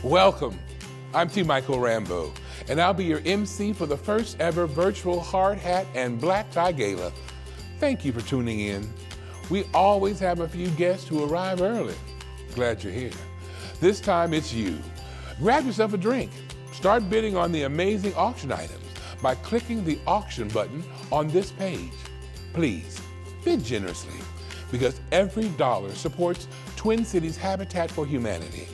Welcome. I'm T. Michael Rambo, and I'll be your MC for the first ever virtual hard hat and black tie gala. Thank you for tuning in. We always have a few guests who arrive early. Glad you're here. This time it's you. Grab yourself a drink. Start bidding on the amazing auction items by clicking the auction button on this page. Please, bid generously, because every dollar supports Twin Cities Habitat for Humanity.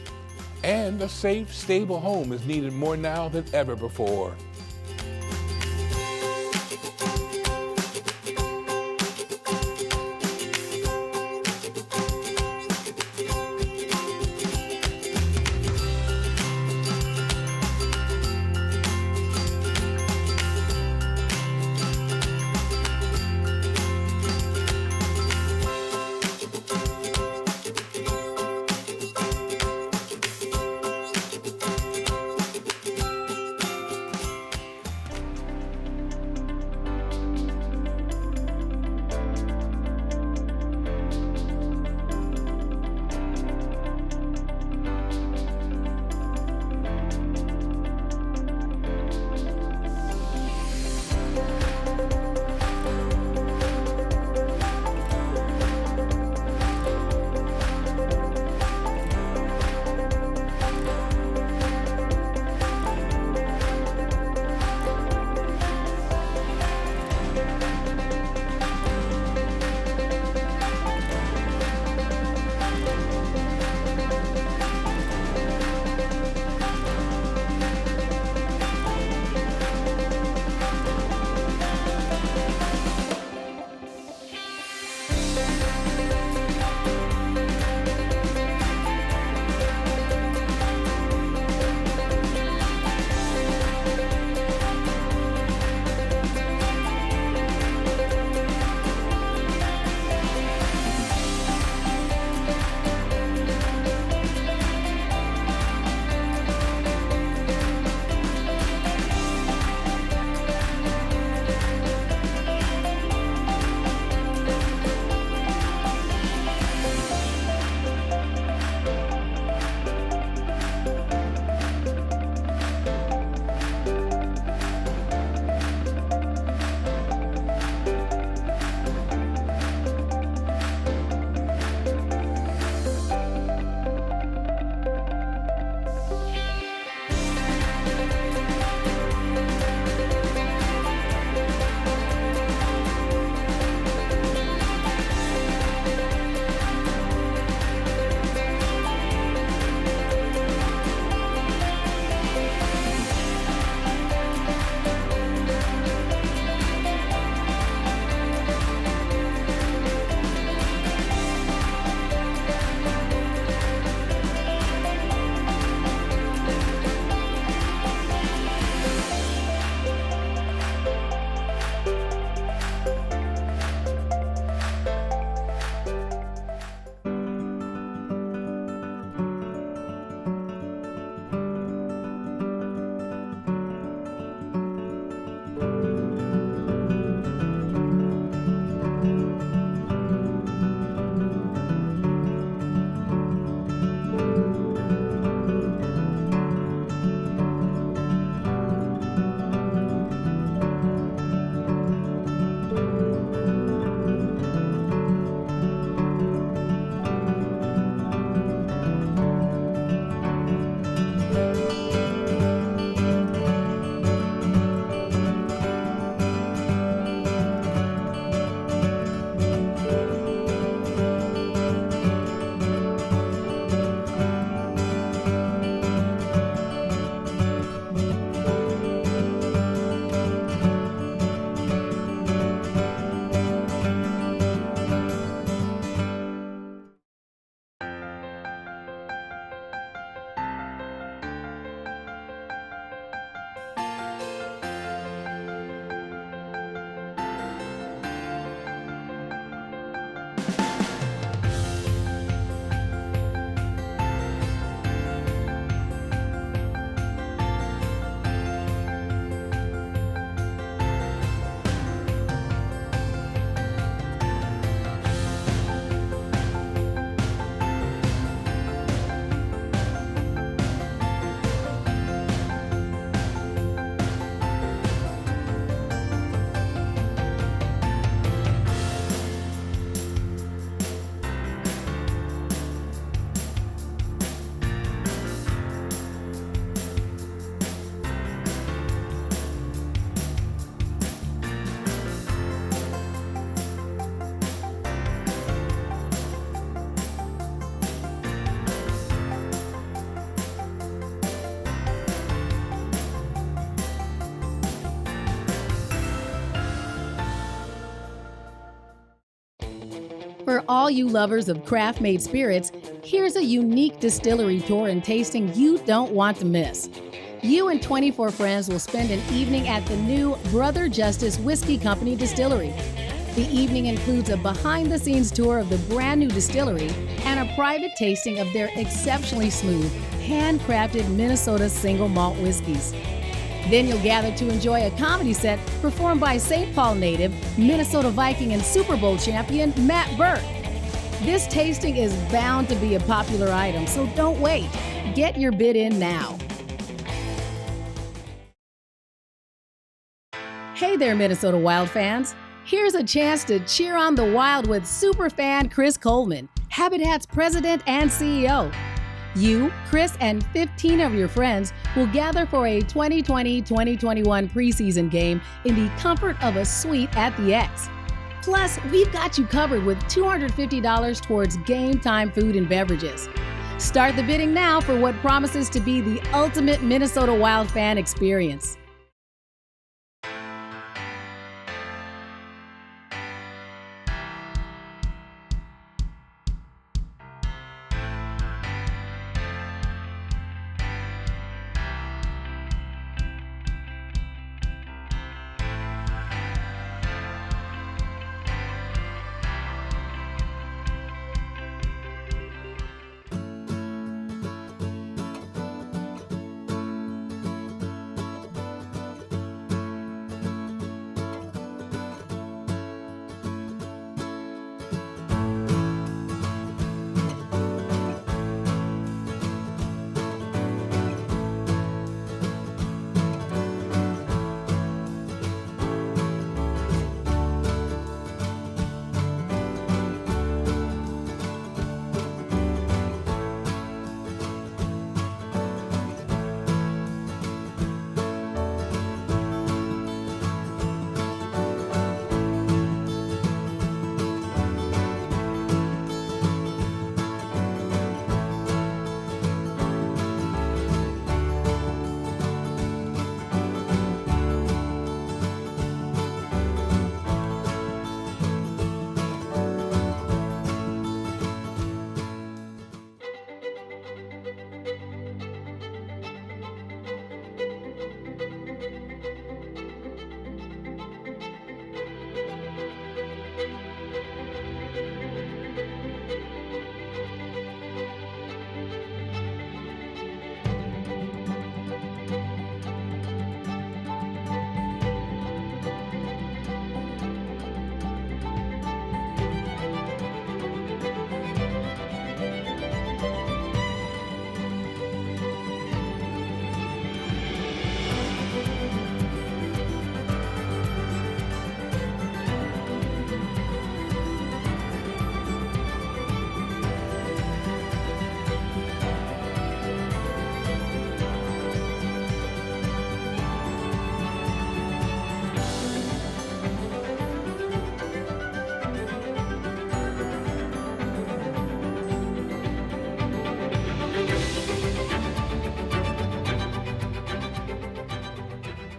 And a safe, stable home is needed more now than ever before. all you lovers of craft-made spirits, here's a unique distillery tour and tasting you don't want to miss. You and 24 friends will spend an evening at the new Brother Justice Whiskey Company distillery. The evening includes a behind-the-scenes tour of the brand new distillery and a private tasting of their exceptionally smooth, handcrafted Minnesota single malt whiskeys. Then you'll gather to enjoy a comedy set performed by St. Paul native, Minnesota Viking and Super Bowl champion Matt Burke. This tasting is bound to be a popular item, so don't wait. Get your bid in now. Hey there, Minnesota Wild fans. Here's a chance to cheer on the Wild with superfan Chris Coleman, Habitat's president and CEO. You, Chris, and 15 of your friends will gather for a 2020-2021 preseason game in the comfort of a suite at the X. Plus, we've got you covered with $250 towards game time food and beverages. Start the bidding now for what promises to be the ultimate Minnesota Wild fan experience.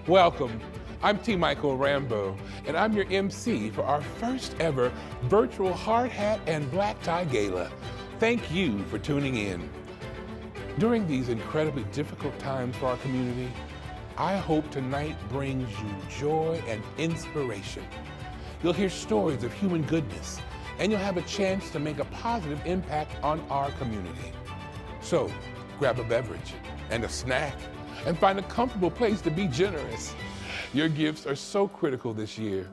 Welcome. I'm T. Michael Rambo, and I'm your MC for our first ever virtual hard hat and black tie gala. Thank you for tuning in. During these incredibly difficult times for our community, I hope tonight brings you joy and inspiration. You'll hear stories of human goodness, and you'll have a chance to make a positive impact on our community. So, grab a beverage and a snack, and find a comfortable place to be generous. Your gifts are so critical this year.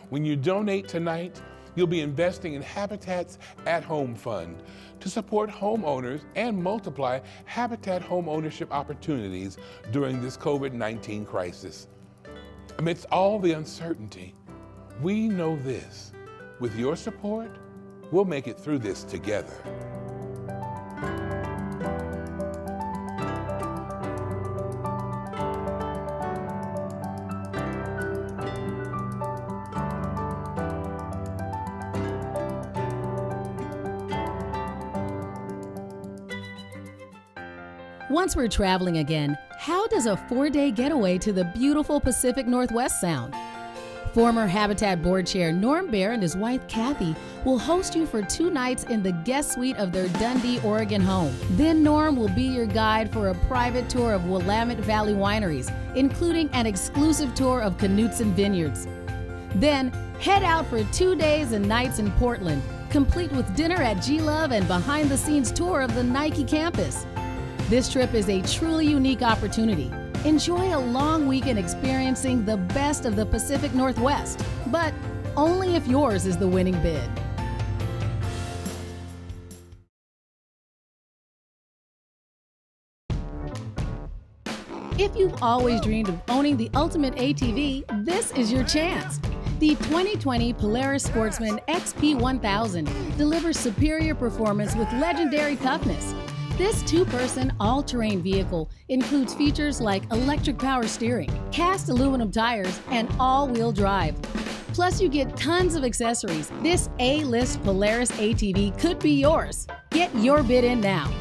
When you donate tonight, you'll be investing in Habitat's At Home Fund to support homeowners and multiply Habitat home ownership opportunities during this COVID-19 crisis. Amidst all the uncertainty, we know this: with your support, we'll make it through this together. Once we're traveling again, how does a 4-day getaway to the beautiful Pacific Northwest sound? Former Habitat Board Chair Norm Bear and his wife Kathy will host you for 2 nights in the guest suite of their Dundee, Oregon home. Then Norm will be your guide for a private tour of Willamette Valley wineries, including an exclusive tour of Knutson Vineyards. Then head out for 2 days and nights in Portland, complete with dinner at G-Love and behind-the-scenes tour of the Nike campus. This trip is a truly unique opportunity. Enjoy a long weekend experiencing the best of the Pacific Northwest, but only if yours is the winning bid. If you've always dreamed of owning the ultimate ATV, this is your chance. The 2020 Polaris Sportsman XP1000 delivers superior performance with legendary toughness. This 2-person all-terrain vehicle includes features like electric power steering, cast aluminum tires, and all-wheel drive. Plus, you get tons of accessories. This A-list Polaris ATV could be yours. Get your bid in now.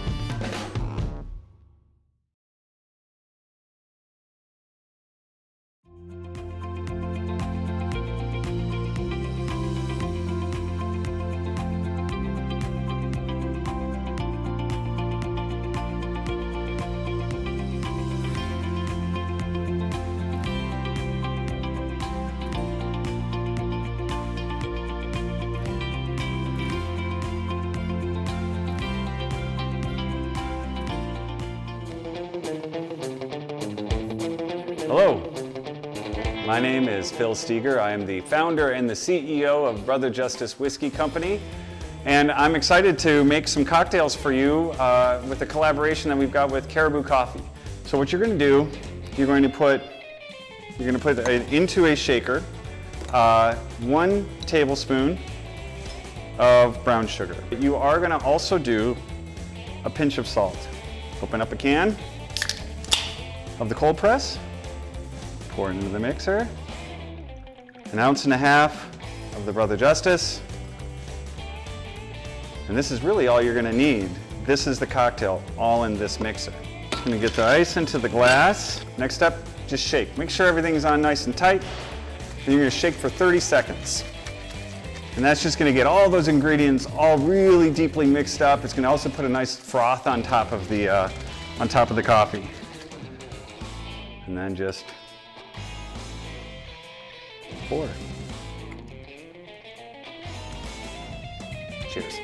Hello, my name is Phil Steger. I am the founder and the CEO of Brother Justice Whiskey Company, and I'm excited to make some cocktails for you with a collaboration that we've got with Caribou Coffee. So what you're going to do, you're going to put it into a shaker 1 tablespoon of brown sugar. You are going to also do a pinch of salt. Open up a can of the cold press. Pour it into the mixer. 1.5 ounces of the Brother Justice. And this is really all you're gonna need. This is the cocktail, all in this mixer. I'm gonna get the ice into the glass. Next up, just shake. Make sure everything's on nice and tight. Then you're gonna shake for 30 seconds. And that's just gonna get all those ingredients all really deeply mixed up. It's gonna also put a nice froth on top of the coffee. And then just pour. Cheers.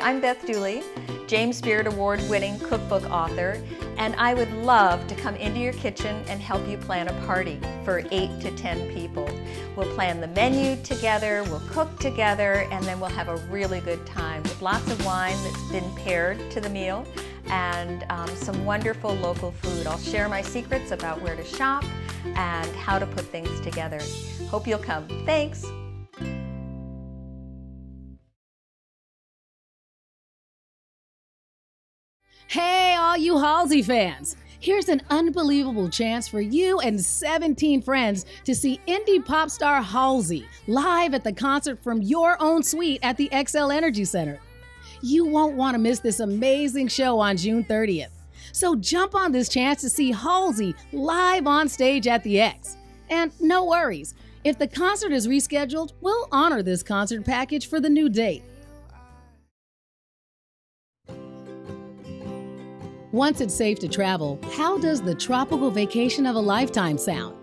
I'm Beth Dooley, James Beard Award-winning cookbook author, and I would love to come into your kitchen and help you plan a party for 8 to 10 people. We'll plan the menu together, we'll cook together, and then we'll have a really good time with lots of wine that's been paired to the meal and some wonderful local food. I'll share my secrets about where to shop and how to put things together. Hope you'll come. Thanks. Hey, all you Halsey fans! Here's an unbelievable chance for you and 17 friends to see indie pop star Halsey live at the concert from your own suite at the XL Energy Center. You won't want to miss this amazing show on June 30th. So jump on this chance to see Halsey live on stage at the X. And no worries, if the concert is rescheduled, we'll honor this concert package for the new date. Once it's safe to travel, how does the tropical vacation of a lifetime sound?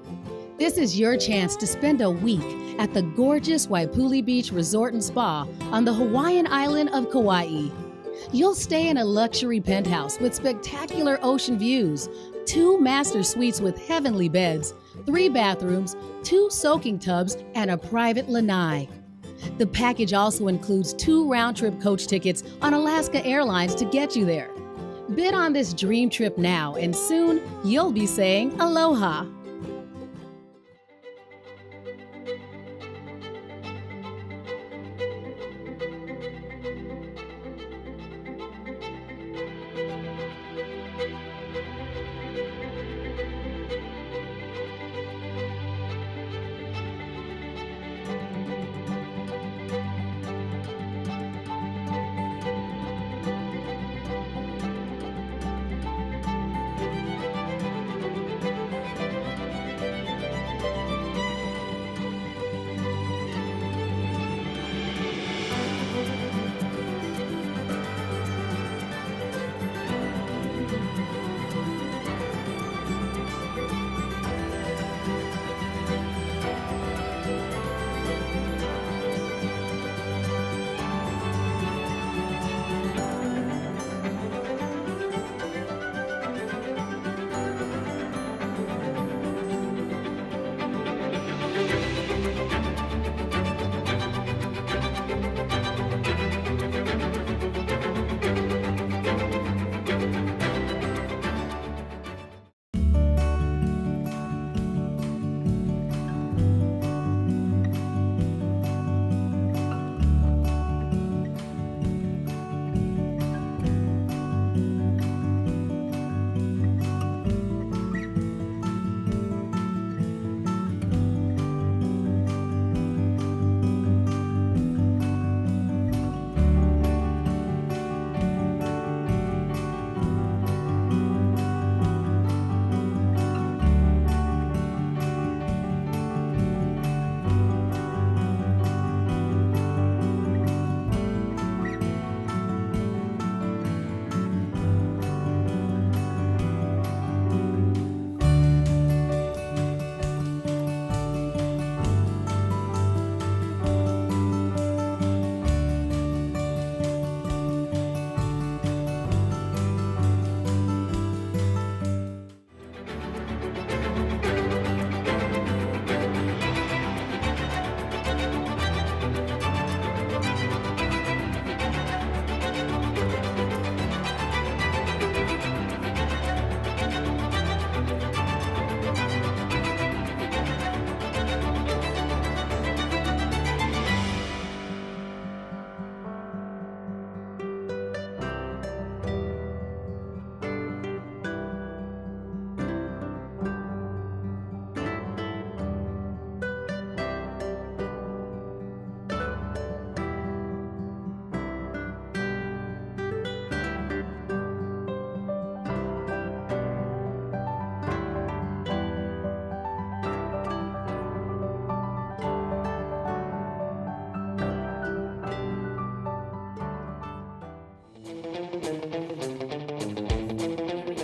This is your chance to spend a week at the gorgeous Waipuli Beach Resort and Spa on the Hawaiian island of Kauai. You'll stay in a luxury penthouse with spectacular ocean views, 2 master suites with heavenly beds, 3 bathrooms, 2 soaking tubs, and a private lanai. The package also includes 2 round-trip coach tickets on Alaska Airlines to get you there. Bid on this dream trip now, and soon you'll be saying aloha.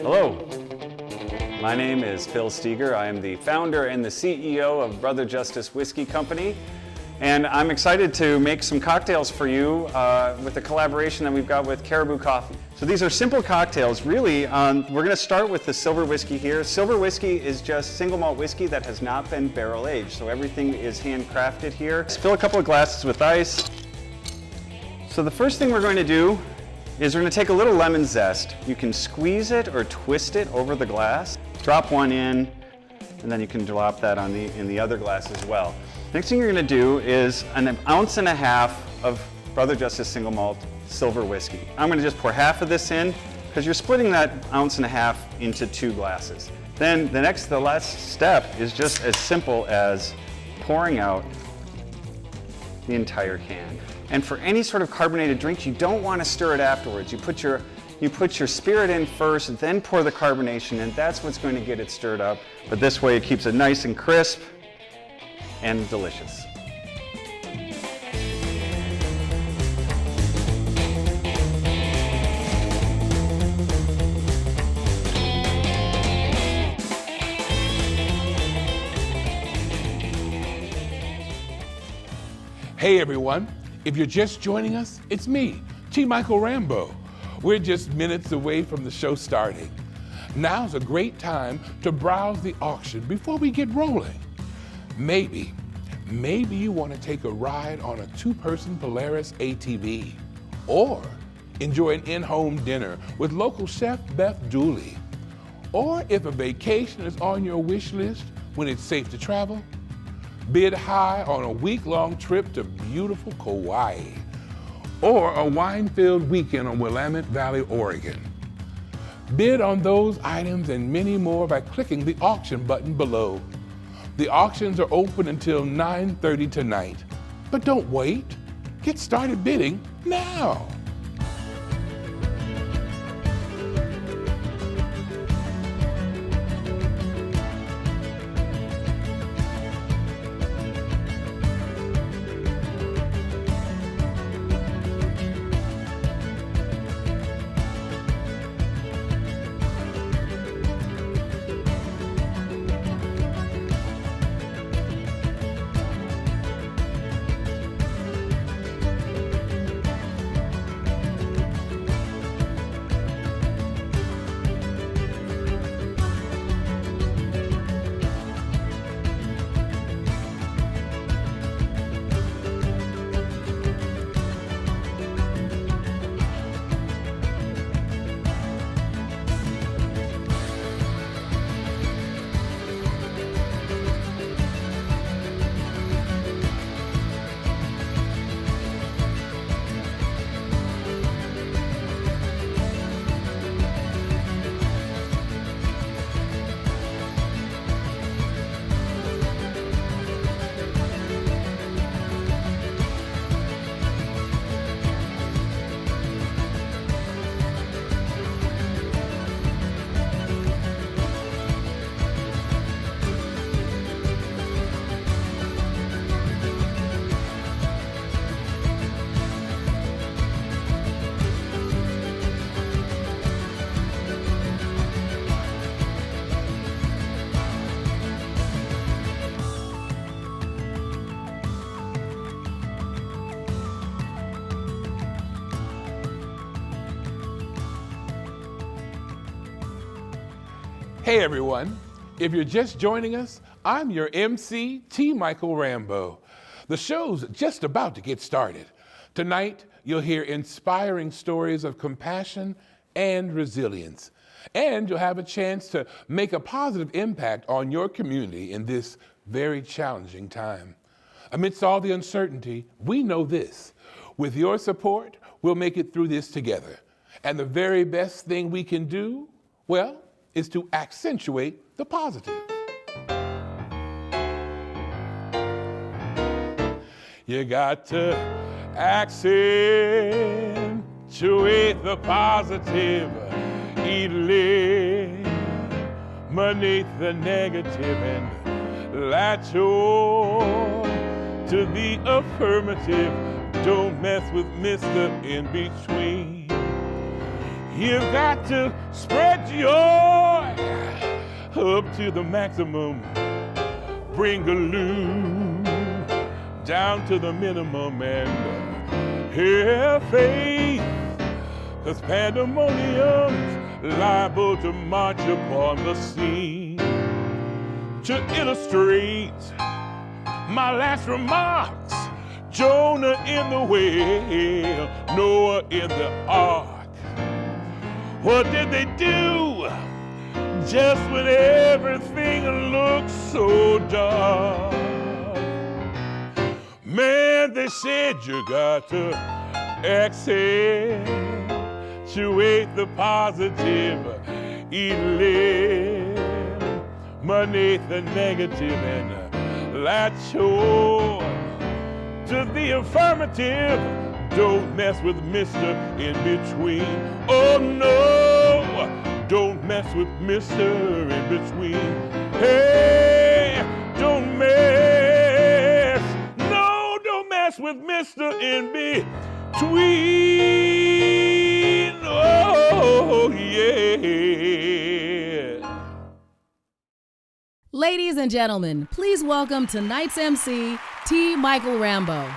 Hello, my name is Phil Steger. I am the founder and the CEO of Brother Justice Whiskey Company. And I'm excited to make some cocktails for you with the collaboration that we've got with Caribou Coffee. So these are simple cocktails. Really, we're going to start with the silver whiskey here. Silver whiskey is just single malt whiskey that has not been barrel aged. So everything is handcrafted here. Let's fill a couple of glasses with ice. So the first thing we're going to do is we're going to take a little lemon zest. You can squeeze it or twist it over the glass. Drop one in, and then you can drop that on in the other glass as well. Next thing you're going to do is an ounce and a half of Brother Justice single malt silver whiskey. I'm going to just pour half of this in because you're splitting that ounce and a half into 2 glasses. Then the last step is just as simple as pouring out the entire can. And for any sort of carbonated drink, you don't want to stir it afterwards. You put your spirit in first, then pour the carbonation in. That's what's going to get it stirred up. But this way it keeps it nice and crisp and delicious. Hey everyone, if you're just joining us, it's me, T. Michael Rambo. We're just minutes away from the show starting. Now's a great time to browse the auction before we get rolling. Maybe you want to take a ride on a 2-person Polaris ATV, or enjoy an in-home dinner with local chef Beth Dooley. Or if a vacation is on your wish list when it's safe to travel, bid high on a week-long trip to beautiful Kauai, or a wine-filled weekend on Willamette Valley, Oregon. Bid on those items and many more by clicking the auction button below. The auctions are open until 9:30 tonight. But don't wait. Get started bidding now. Hey everyone, if you're just joining us, I'm your MC, T. Michael Rambo. The show's just about to get started. Tonight, you'll hear inspiring stories of compassion and resilience. And you'll have a chance to make a positive impact on your community in this very challenging time. Amidst all the uncertainty, we know this. With your support, we'll make it through this together. And the very best thing we can do, well, is to accentuate the positive. You got to accentuate the positive, eliminate the negative, and latch on to the affirmative. Don't mess with Mr. In Between. You've got to spread joy up to the maximum. Bring a down to the minimum and have faith, 'cause pandemonium's liable to march upon the scene. To illustrate my last remarks, Jonah in the whale, Noah in the ark. What did they do just when everything looked so dark? Man, they said you got to accentuate the positive, eliminate the negative, and latch on to the affirmative. Don't mess with Mr. In Between. Oh no, don't mess with Mr. In Between. Hey, don't mess. No, don't mess with Mr. In Between. Oh yeah. Ladies and gentlemen, please welcome tonight's MC, T. Michael Rambo.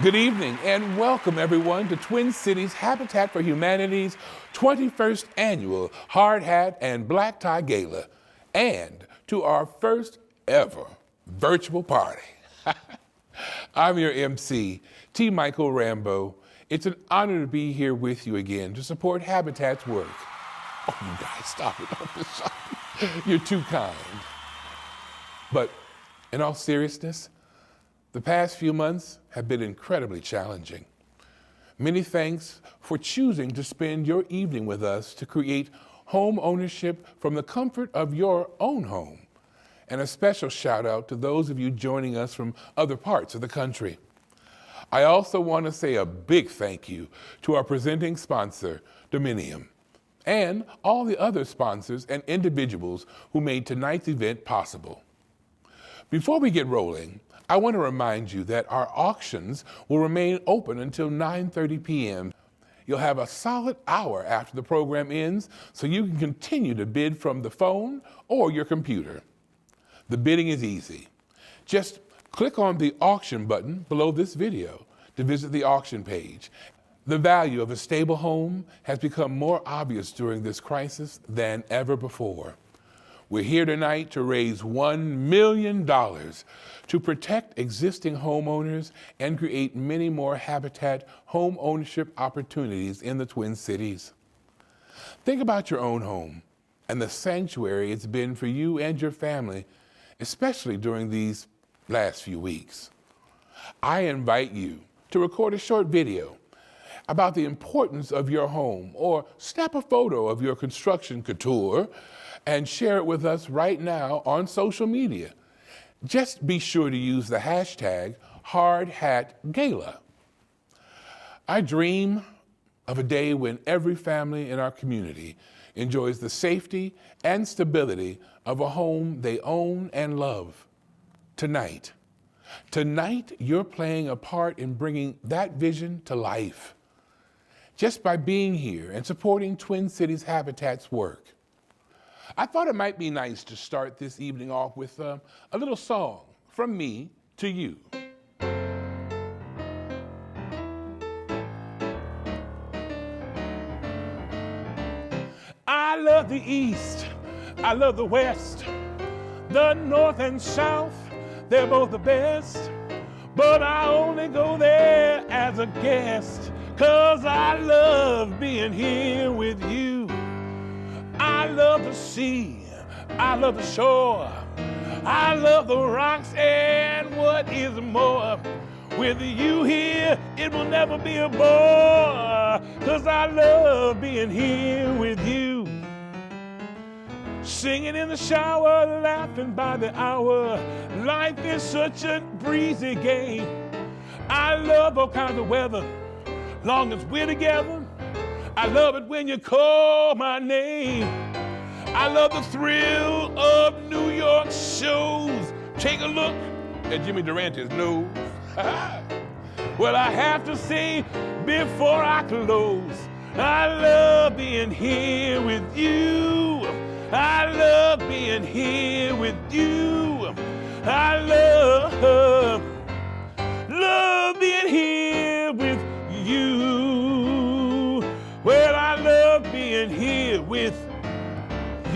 Good evening and welcome everyone to Twin Cities Habitat for Humanity's 21st Annual Hard Hat and Black Tie Gala, and to our first ever virtual party. I'm your MC, T. Michael Rambo. It's an honor to be here with you again to support Habitat's work. Oh, you guys, stop it. Don't be sorry. You're too kind. But in all seriousness, the past few months have been incredibly challenging. Many thanks for choosing to spend your evening with us to create home ownership from the comfort of your own home. And a special shout out to those of you joining us from other parts of the country. I also want to say a big thank you to our presenting sponsor, Dominium, and all the other sponsors and individuals who made tonight's event possible. Before we get rolling, I want to remind you that our auctions will remain open until 9:30 p.m. You'll have a solid hour after the program ends, so you can continue to bid from the phone or your computer. The bidding is easy. Just click on the auction button below this video to visit the auction page. The value of a stable home has become more obvious during this crisis than ever before. We're here tonight to raise $1 million to protect existing homeowners and create many more Habitat home ownership opportunities in the Twin Cities. Think about your own home and the sanctuary it's been for you and your family, especially during these last few weeks. I invite you to record a short video about the importance of your home, or snap a photo of your construction couture and share it with us right now on social media. Just be sure to use the hashtag #HardHatGala. I dream of a day when every family in our community enjoys the safety and stability of a home they own and love. Tonight, you're playing a part in bringing that vision to life, just by being here and supporting Twin Cities Habitat's work. I thought it might be nice to start this evening off with a little song from me to you. I love the East, I love the West, the North and South, they're both the best, but I only go there as a guest, 'cause I love being here with you. I love the sea, I love the shore, I love the rocks, and what is more, with you here, it will never be a bore, 'cause I love being here with you. Singing in the shower, laughing by the hour, life is such a breezy game. I love all kinds of weather, long as we're together. I love it when you call my name. I love the thrill of New York shows. Take a look at Jimmy Durante's nose. Well, I have to say before I close, I love being here with you. I love being here with you. I love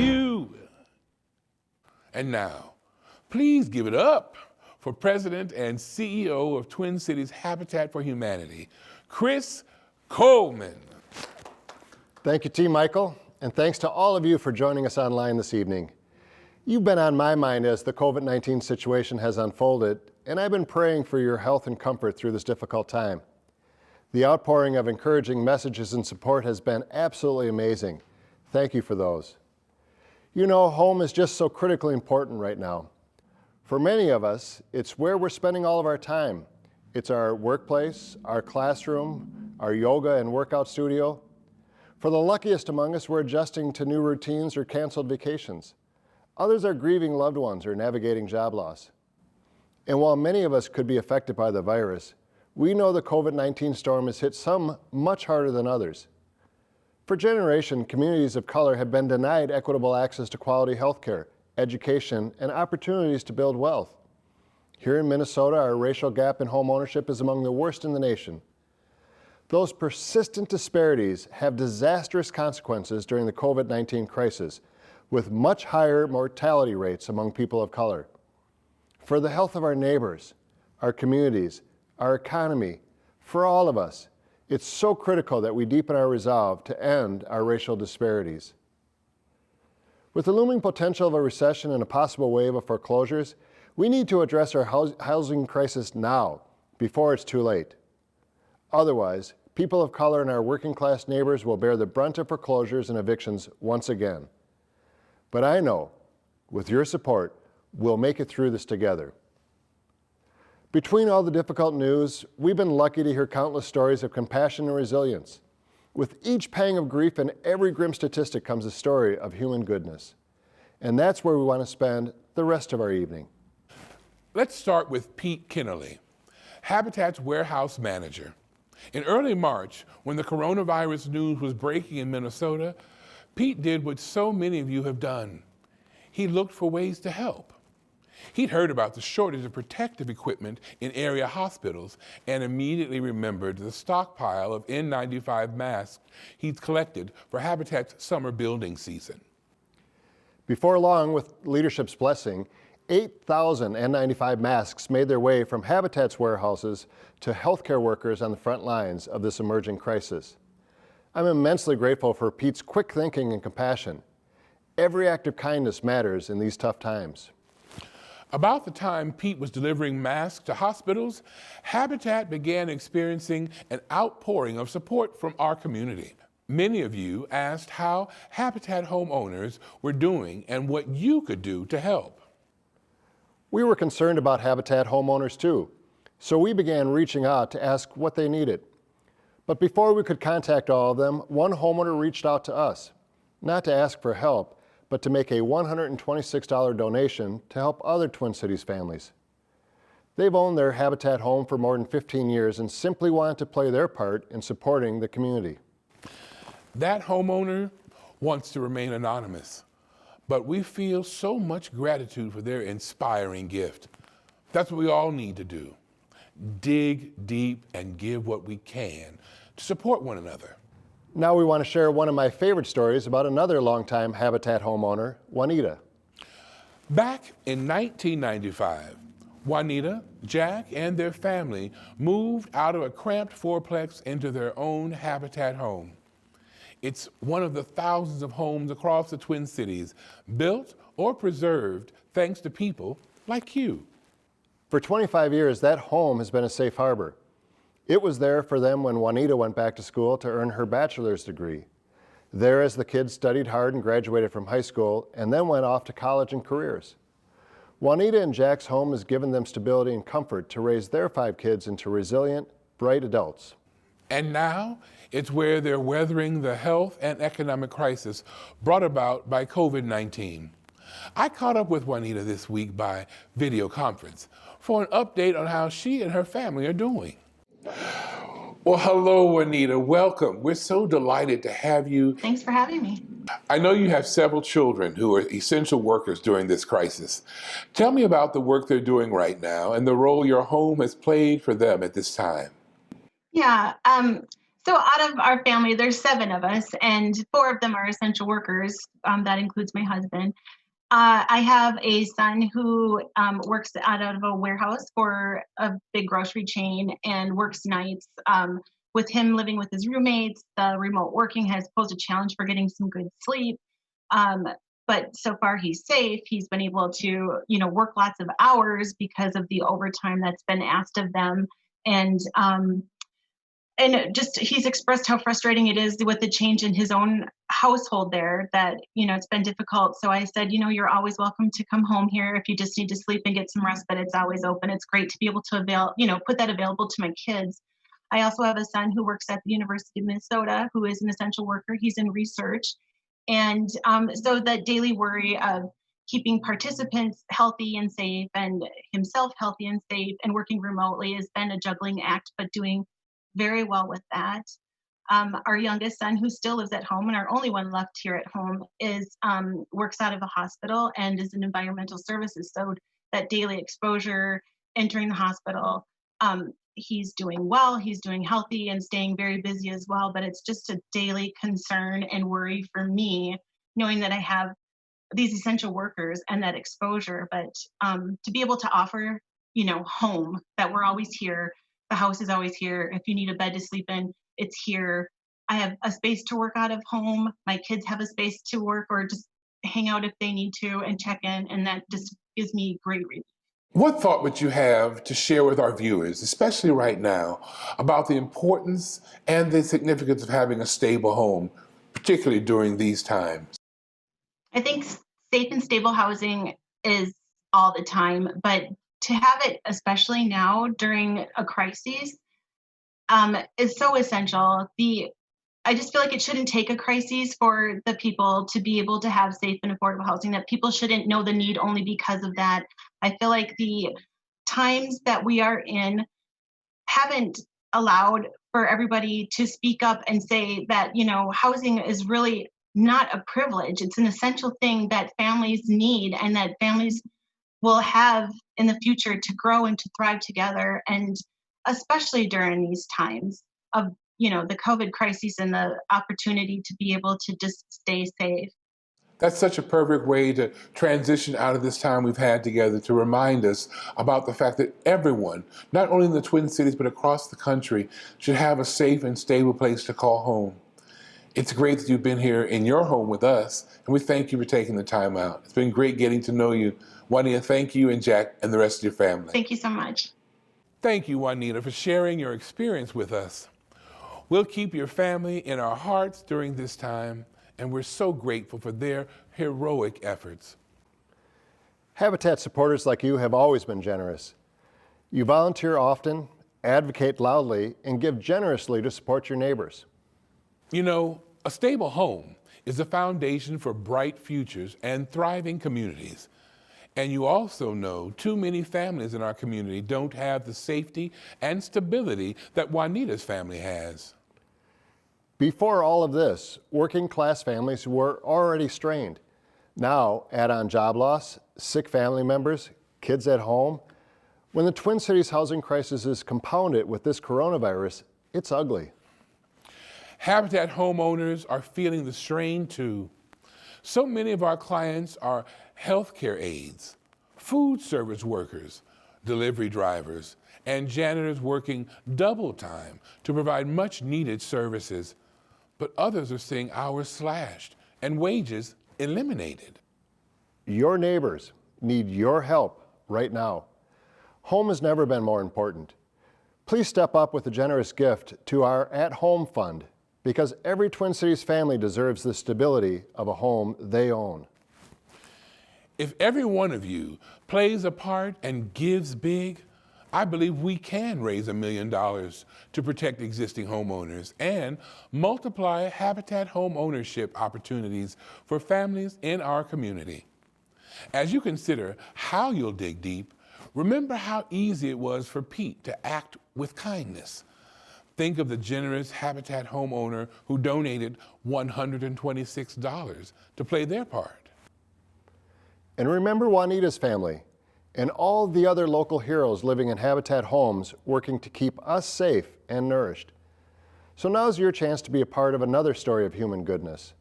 you. And now, please give it up for President and CEO of Twin Cities Habitat for Humanity, Chris Coleman. Thank you, T. Michael, and thanks to all of you for joining us online this evening. You've been on my mind as the COVID-19 situation has unfolded, and I've been praying for your health and comfort through this difficult time. The outpouring of encouraging messages and support has been absolutely amazing. Thank you for those. You know, home is just so critically important right now. For many of us, it's where we're spending all of our time. It's our workplace, our classroom, our yoga and workout studio. For the luckiest among us, we're adjusting to new routines or canceled vacations. Others are grieving loved ones or navigating job loss. And while many of us could be affected by the virus, we know the COVID-19 storm has hit some much harder than others. For generations, communities of color have been denied equitable access to quality health care, education, and opportunities to build wealth. Here in Minnesota, our racial gap in home ownership is among the worst in the nation. Those persistent disparities have disastrous consequences during the COVID-19 crisis, with much higher mortality rates among people of color. For the health of our neighbors, our communities, our economy, for all of us, it's so critical that we deepen our resolve to end our racial disparities. With the looming potential of a recession and a possible wave of foreclosures, we need to address our housing crisis now, before it's too late. Otherwise, people of color and our working class neighbors will bear the brunt of foreclosures and evictions once again. But I know, with your support, we'll make it through this together. Between all the difficult news, we've been lucky to hear countless stories of compassion and resilience. With each pang of grief and every grim statistic comes a story of human goodness. And that's where we want to spend the rest of our evening. Let's start with Pete Kennerly, Habitat's warehouse manager. In early March, when the coronavirus news was breaking in Minnesota, Pete did what so many of you have done. He looked for ways to help. He'd heard about the shortage of protective equipment in area hospitals and immediately remembered the stockpile of N95 masks he'd collected for Habitat's summer building season. Before long, with leadership's blessing, 8,000 N95 masks made their way from Habitat's warehouses to healthcare workers on the front lines of this emerging crisis. I'm immensely grateful for Pete's quick thinking and compassion. Every act of kindness matters in these tough times. About the time Pete was delivering masks to hospitals, Habitat began experiencing an outpouring of support from our community. Many of you asked how Habitat homeowners were doing and what you could do to help. We were concerned about Habitat homeowners too, so we began reaching out to ask what they needed. But before we could contact all of them, one homeowner reached out to us, not to ask for help, but to make a $126 donation to help other Twin Cities families. They've owned their Habitat home for more than 15 years and simply wanted to play their part in supporting the community. That homeowner wants to remain anonymous, but we feel so much gratitude for their inspiring gift. That's what we all need to do. Dig deep and give what we can to support one another. Now we want to share one of my favorite stories about another longtime Habitat homeowner, Juanita. Back in 1995, Juanita, Jack, and their family moved out of a cramped fourplex into their own Habitat home. It's one of the thousands of homes across the Twin Cities, built or preserved thanks to people like you. For 25 years, that home has been a safe harbor. It was there for them when Juanita went back to school to earn her bachelor's degree. There, as the kids studied hard and graduated from high school, and then went off to college and careers. Juanita and Jack's home has given them stability and comfort to raise their 5 kids into resilient, bright adults. And now, it's where they're weathering the health and economic crisis brought about by COVID-19. I caught up with Juanita this week by video conference for an update on how she and her family are doing. Well, hello, Juanita. Welcome. We're so delighted to have you. Thanks for having me. I know you have several children who are essential workers during this crisis. Tell me about the work they're doing right now and the role your home has played for them at this time. Yeah. So out of our family, there's 7 of us, and 4 of them are essential workers. That includes my husband. I have a son who works out of a warehouse for a big grocery chain and works nights. With him living with his roommates, the remote working has posed a challenge for getting some good sleep. But so far he's safe. He's been able to, work lots of hours because of the overtime that's been asked of them. And just he's expressed how frustrating it is with the change in his own household there, that it's been difficult. So I said, you're always welcome to come home here if you just need to sleep and get some rest, but it's always open. It's great to be able to put that available to my kids. I also have a son who works at the University of Minnesota who is an essential worker. He's in research. And so that daily worry of keeping participants healthy and safe and himself healthy and safe and working remotely has been a juggling act, but doing very well with that. Our youngest son, who still lives at home and our only one left here at home, is works out of a hospital and is in environmental services. So that daily exposure, entering the hospital, he's doing well, he's doing healthy and staying very busy as well. But it's just a daily concern and worry for me, knowing that I have these essential workers and that exposure. But to be able to offer, home, that we're always here. The house is always here. If you need a bed to sleep in, it's here. I have a space to work out of home. My kids have a space to work or just hang out if they need to and check in. And that just gives me great relief. What thought would you have to share with our viewers, especially right now, about the importance and the significance of having a stable home, particularly during these times? I think safe and stable housing is all the time, but to have it, especially now during a crisis, is so essential. I just feel like it shouldn't take a crisis for the people to be able to have safe and affordable housing, that people shouldn't know the need only because of that. I feel like the times that we are in haven't allowed for everybody to speak up and say that, housing is really not a privilege. It's an essential thing that families need and that families will have in the future to grow and to thrive together. And especially during these times of, the COVID crisis and the opportunity to be able to just stay safe. That's such a perfect way to transition out of this time we've had together, to remind us about the fact that everyone, not only in the Twin Cities, but across the country, should have a safe and stable place to call home. It's great that you've been here in your home with us, and we thank you for taking the time out. It's been great getting to know you. Juanita, thank you, and Jack, and the rest of your family. Thank you so much. Thank you, Juanita, for sharing your experience with us. We'll keep your family in our hearts during this time, and we're so grateful for their heroic efforts. Habitat supporters like you have always been generous. You volunteer often, advocate loudly, and give generously to support your neighbors. A stable home is the foundation for bright futures and thriving communities. And you also know too many families in our community don't have the safety and stability that Juanita's family has. Before all of this, working class families were already strained. Now, add on job loss, sick family members, kids at home. When the Twin Cities housing crisis is compounded with this coronavirus, it's ugly. Habitat homeowners are feeling the strain too. So many of our clients are healthcare aides, food service workers, delivery drivers, and janitors working double time to provide much needed services. But others are seeing hours slashed and wages eliminated. Your neighbors need your help right now. Home has never been more important. Please step up with a generous gift to our At Home Fund, because every Twin Cities family deserves the stability of a home they own. If every one of you plays a part and gives big, I believe we can raise $1 million to protect existing homeowners and multiply Habitat home ownership opportunities for families in our community. As you consider how you'll dig deep, remember how easy it was for Pete to act with kindness. Think of the generous Habitat homeowner who donated $126 to play their part. And remember Juanita's family and all the other local heroes living in Habitat homes working to keep us safe and nourished. So now's your chance to be a part of another story of human goodness.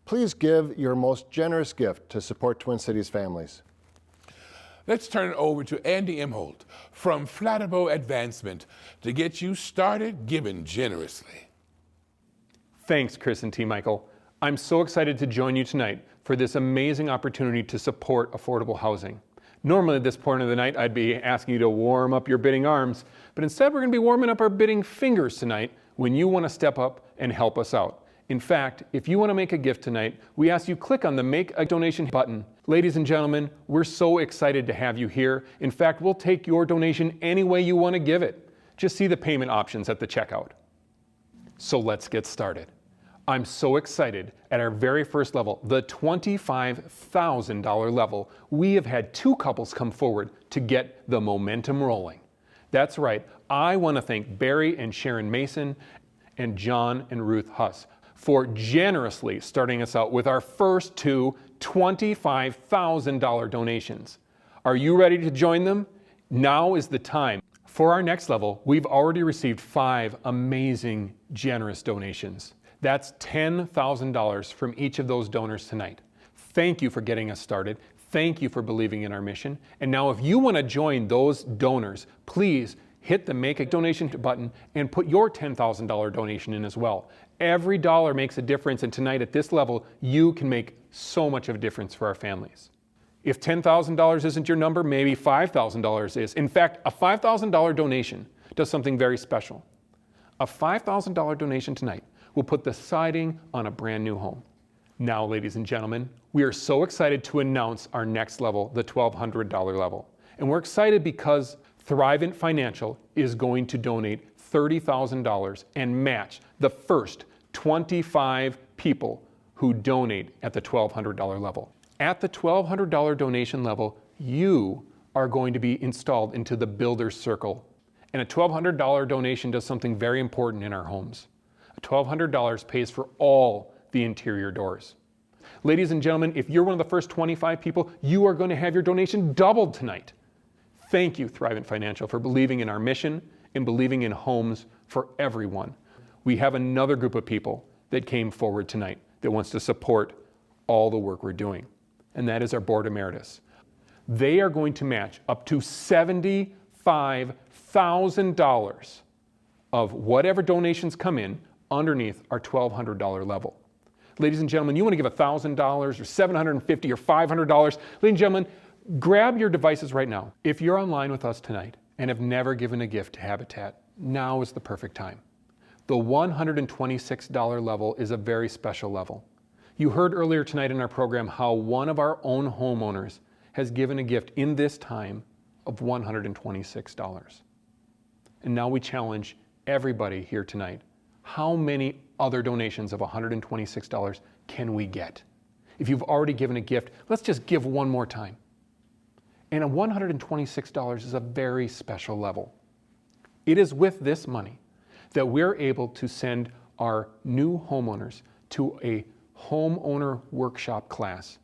Please give your most generous gift to support Twin Cities families. Let's turn it over to Andy Imholt from Flatabo Advancement to get you started giving generously. Thanks, Chris and T. Michael. I'm so excited to join you tonight for this amazing opportunity to support affordable housing. Normally at this point of the night, I'd be asking you to warm up your bidding arms, but instead we're going to be warming up our bidding fingers tonight when you want to step up and help us out. In fact, if you want to make a gift tonight, we ask you click on the Make a Donation button. Ladies and gentlemen, we're so excited to have you here. In fact, we'll take your donation any way you want to give it. Just see the payment options at the checkout. So let's get started. I'm so excited at our very first level, the $25,000 level. We have had 2 couples come forward to get the momentum rolling. That's right, I want to thank Barry and Sharon Mason and John and Ruth Huss for generously starting us out with our first 2 $25,000 donations. Are you ready to join them? Now is the time. For our next level, we've already received 5 amazing, generous donations. That's $10,000 from each of those donors tonight. Thank you for getting us started. Thank you for believing in our mission. And now if you want to join those donors, please hit the Make a Donation button and put your $10,000 donation in as well. Every dollar makes a difference, and tonight at this level, you can make so much of a difference for our families. If $10,000 isn't your number, maybe $5,000 is. In fact, a $5,000 donation does something very special. A $5,000 donation tonight will put the siding on a brand new home. Now, ladies and gentlemen, we are so excited to announce our next level, the $1,200 level. And we're excited because Thrivent Financial is going to donate $30,000 and match the first 25 people who donate at the $1,200 level. At the $1,200 donation level, you are going to be installed into the Builder's Circle. And a $1,200 donation does something very important in our homes. $1,200 pays for all the interior doors. Ladies and gentlemen, if you're one of the first 25 people, you are going to have your donation doubled tonight. Thank you, Thrivent Financial, for believing in our mission and believing in homes for everyone. We have another group of people that came forward tonight that wants to support all the work we're doing, and that is our Board Emeritus. They are going to match up to $75,000 of whatever donations come in underneath our $1,200 level. Ladies and gentlemen, you want to give $1,000 or $750 or $500. Ladies and gentlemen, grab your devices right now. If you're online with us tonight and have never given a gift to Habitat, now is the perfect time. The $126 level is a very special level. You heard earlier tonight in our program how one of our own homeowners has given a gift in this time of $126. And now we challenge everybody here tonight. How many other donations of $126 can we get? If you've already given a gift, let's just give one more time. And a $126 is a very special level. It is with this money that we're able to send our new homeowners to a homeowner workshop class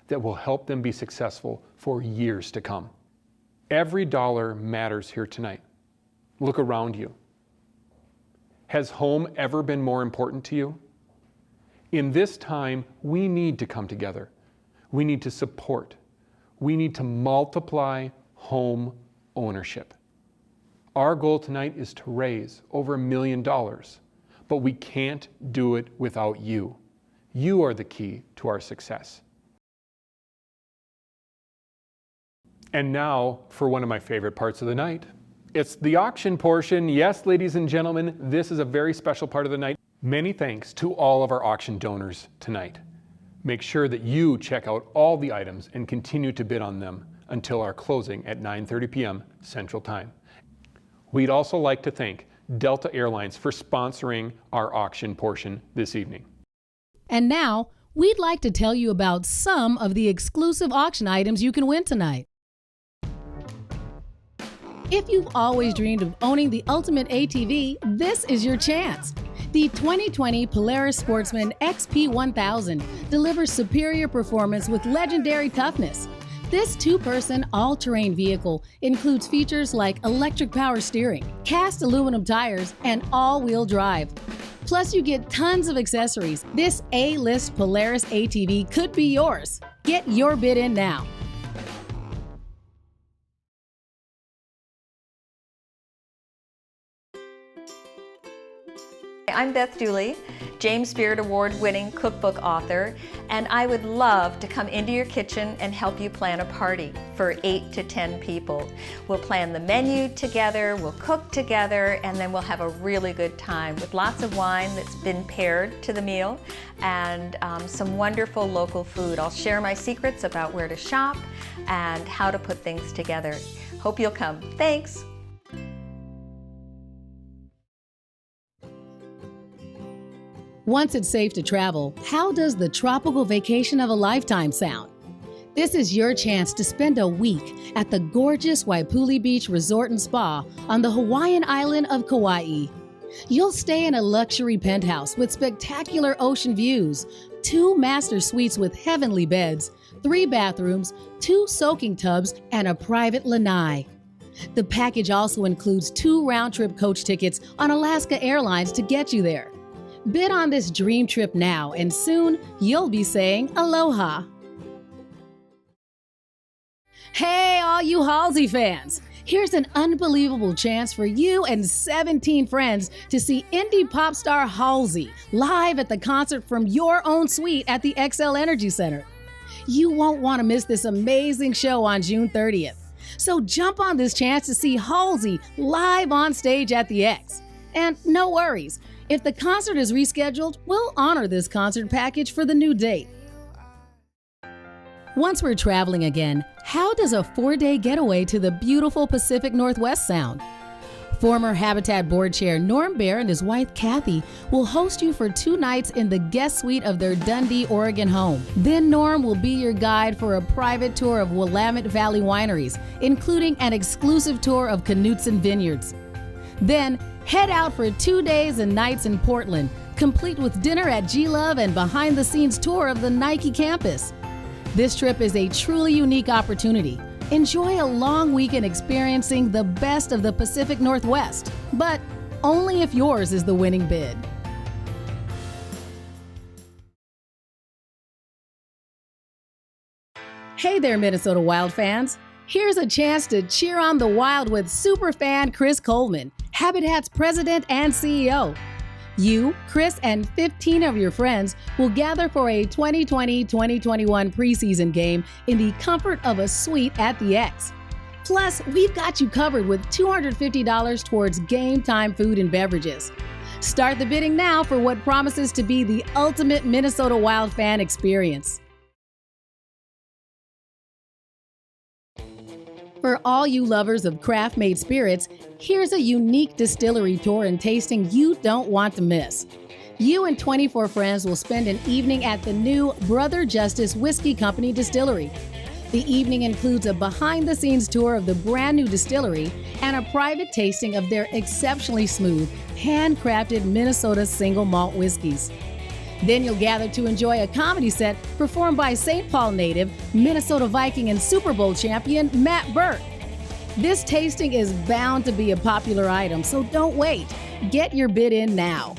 that will help them be successful for years to come. Every dollar matters here tonight. Look around you. Has home ever been more important to you? In this time, we need to come together. We need to support. We need to multiply home ownership. Our goal tonight is to raise over $1 million, but we can't do it without you. You are the key to our success. And now for one of my favorite parts of the night. It's the auction portion. Yes, ladies and gentlemen, this is a very special part of the night. Many thanks to all of our auction donors tonight. Make sure that you check out all the items and continue to bid on them until our closing at 9:30 p.m. Central Time. We'd also like to thank Delta Airlines for sponsoring our auction portion this evening. And now, we'd like to tell you about some of the exclusive auction items you can win tonight. If you've always dreamed of owning the ultimate ATV, this is your chance. The 2020 Polaris Sportsman XP1000 delivers superior performance with legendary toughness. This two-person, all-terrain vehicle includes features like electric power steering, cast aluminum tires, and all-wheel drive. Plus, you get tons of accessories. This A-list Polaris ATV could be yours. Get your bid in now. I'm Beth Dooley, James Spirit Award-winning cookbook author, and I would love to come into your kitchen and help you plan a party for 8 to 10 people. We'll plan the menu together, we'll cook together, and then we'll have a really good time with lots of wine that's been paired to the meal and some wonderful local food. I'll share my secrets about where to shop and how to put things together. Hope you'll come. Thanks. Once it's safe to travel, how does the tropical vacation of a lifetime sound? This is your chance to spend a week at the gorgeous Waipuli Beach Resort and Spa on the Hawaiian island of Kauai. You'll stay in a luxury penthouse with spectacular ocean views, 2 master suites with heavenly beds, 3 bathrooms, 2 soaking tubs, and a private lanai. The package also includes 2 round-trip coach tickets on Alaska Airlines to get you there. Bid on this dream trip now, and soon you'll be saying aloha. Hey, all you Halsey fans! Here's an unbelievable chance for you and 17 friends to see indie pop star Halsey live at the concert from your own suite at the XL Energy Center. You won't want to miss this amazing show on June 30th. So jump on this chance to see Halsey live on stage at the X. And no worries, if the concert is rescheduled, we'll honor this concert package for the new date. Once we're traveling again, how does a 4-day getaway to the beautiful Pacific Northwest sound? Former Habitat board chair Norm Bear and his wife Kathy will host you for 2 nights in the guest suite of their Dundee, Oregon home. Then Norm will be your guide for a private tour of Willamette Valley wineries, including an exclusive tour of Knutson Vineyards. Then head out for 2 days and nights in Portland, complete with dinner at G-Love and behind-the-scenes tour of the Nike campus. This trip is a truly unique opportunity. Enjoy a long weekend experiencing the best of the Pacific Northwest, but only if yours is the winning bid. Hey there, Minnesota Wild fans. Here's a chance to cheer on the Wild with superfan Chris Coleman, Habitat's president and CEO. You, Chris, and 15 of your friends will gather for a 2020-2021 preseason game in the comfort of a suite at the X. Plus, we've got you covered with $250 towards game time food and beverages. Start the bidding now for what promises to be the ultimate Minnesota Wild fan experience. For all you lovers of craft-made spirits, here's a unique distillery tour and tasting you don't want to miss. You and 24 friends will spend an evening at the new Brother Justice Whiskey Company distillery. The evening includes a behind-the-scenes tour of the brand new distillery and a private tasting of their exceptionally smooth, handcrafted Minnesota single malt whiskeys. Then you'll gather to enjoy a comedy set performed by St. Paul native, Minnesota Viking and Super Bowl champion Matt Burt. This tasting is bound to be a popular item, so don't wait. Get your bid in now.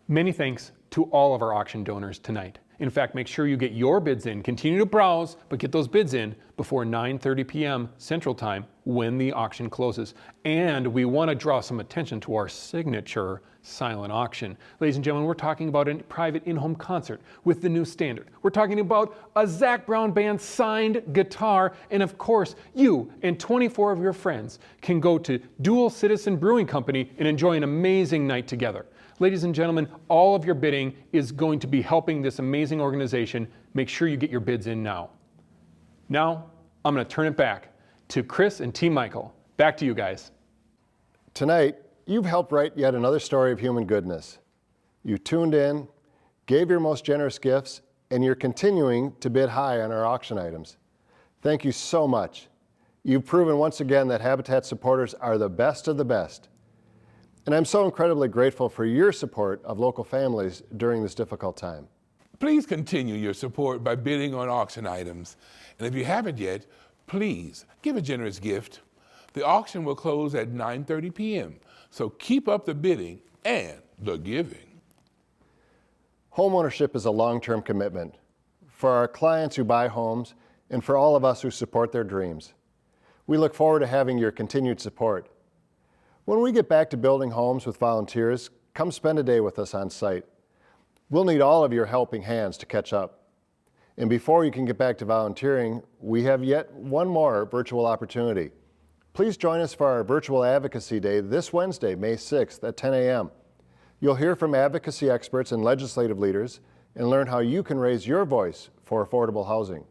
Many thanks to all of our auction donors tonight. In fact, make sure you get your bids in. Continue to browse, but get those bids in before 9:30 p.m. Central Time when the auction closes. And we want to draw some attention to our signature silent auction. Ladies and gentlemen, we're talking about a private in-home concert with the new standard. We're talking about a Zac Brown Band signed guitar, and of course, you and 24 of your friends can go to Dual Citizen Brewing Company and enjoy an amazing night together. Ladies and gentlemen, all of your bidding is going to be helping this amazing organization. Make sure you get your bids in now. Now, I'm going to turn it back to Chris and T. Michael. Back to you guys. Tonight, you've helped write yet another story of human goodness. You tuned in, gave your most generous gifts, and you're continuing to bid high on our auction items. Thank you so much. You've proven once again that Habitat supporters are the best of the best. And I'm so incredibly grateful for your support of local families during this difficult time. Please continue your support by bidding on auction items. And if you haven't yet, please give a generous gift. The auction will close at 9:30 p.m., so keep up the bidding and the giving. Homeownership is a long-term commitment for our clients who buy homes and for all of us who support their dreams. We look forward to having your continued support. When we get back to building homes with volunteers, come spend a day with us on site. We'll need all of your helping hands to catch up. And before you can get back to volunteering, we have yet one more virtual opportunity. Please join us for our Virtual Advocacy Day this Wednesday, May 6th at 10 a.m. You'll hear from advocacy experts and legislative leaders and learn how you can raise your voice for affordable housing.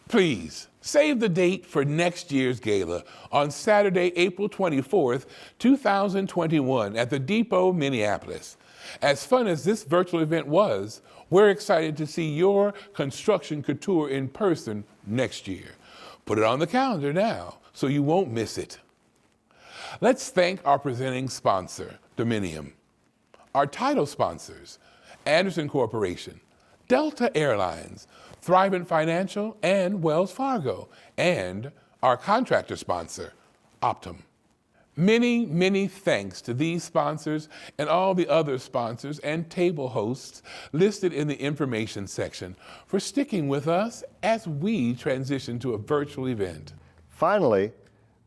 Please save the date for next year's gala on Saturday, April 24th, 2021 at the Depot, Minneapolis. As fun as this virtual event was, we're excited to see your construction couture in person next year. Put it on the calendar now so you won't miss it. Let's thank our presenting sponsor, Dominium, our title sponsors, Anderson Corporation, Delta Airlines, Thrivent Financial, and Wells Fargo, and our contractor sponsor, Optum. Many, many thanks to these sponsors and all the other sponsors and table hosts listed in the information section for sticking with us as we transition to a virtual event. Finally,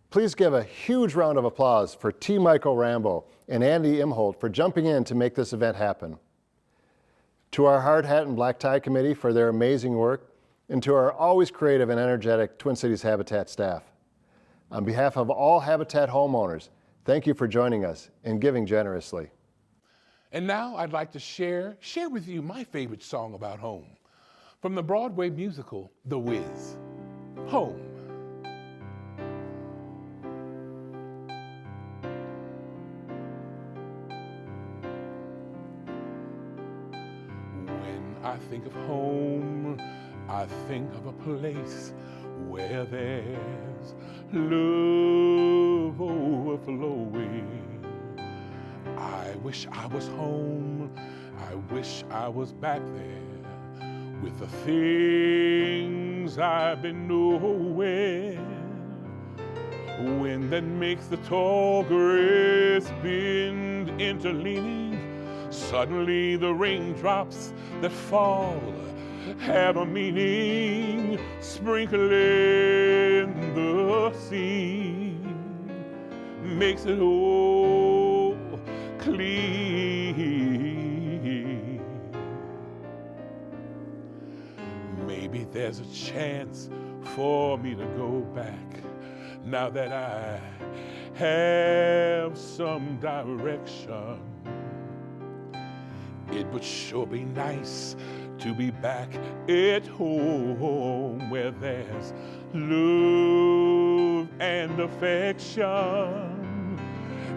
please give a huge round of applause for T. Michael Rambo and Andy Imholt for jumping in to make this event happen. To our Hard Hat and Black Tie Committee for their amazing work, and to our always creative and energetic Twin Cities Habitat staff. On behalf of all Habitat homeowners, thank you for joining us and giving generously. And now I'd like to share with you my favorite song about home from the Broadway musical, The Wiz, Home. When I think of home, I think of a place where there's love overflowing. I wish I was home, I wish I was back there with the things I've been knowing. Wind that makes the tall grass bend into leaning. Suddenly the raindrops that fall have a meaning, sprinkling the sea, makes it all clean. Maybe there's a chance for me to go back now that I have some direction. It would sure be nice to be back at home where there's love and affection.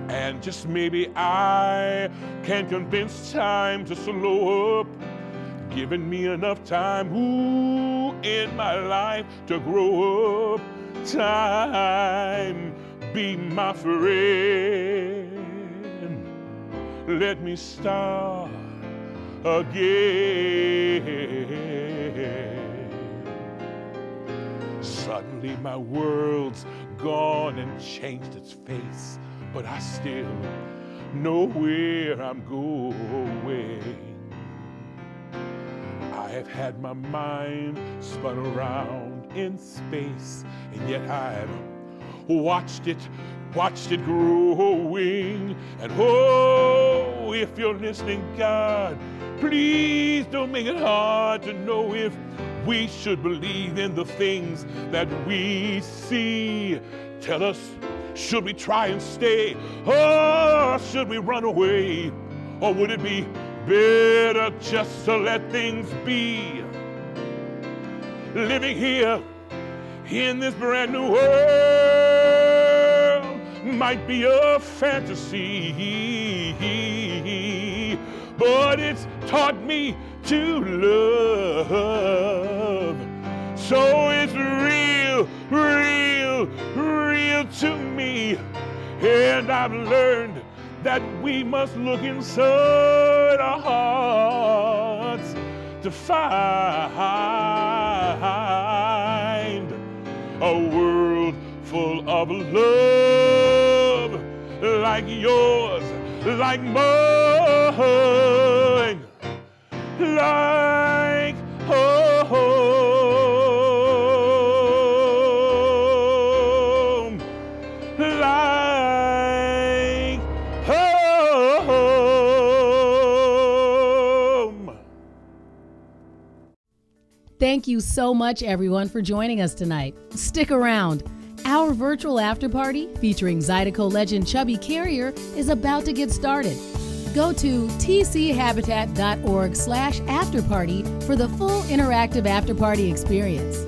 And just maybe I can convince time to slow up, giving me enough time in my life to grow up. Time, be my friend. Let me start again. Suddenly my world's gone and changed its face, but I still know where I'm going. I have had my mind spun around in space, and yet I've watched it growing. And oh, if you're listening, God, please don't make it hard to know if we should believe in the things that we see. Tell us, should we try and stay, or should we run away? Or would it be better just to let things be? Living here in this brand new world might be a fantasy, but it's taught me to love. So it's real, real, real to me. And I've learned that we must look inside our hearts to find a world full of love like yours, like mine, like home, like home. Thank you so much, everyone, for joining us tonight. Stick around. Our virtual after party featuring Zydeco legend Chubby Carrier is about to get started. Go to tchabitat.org/afterparty for the full interactive after party experience.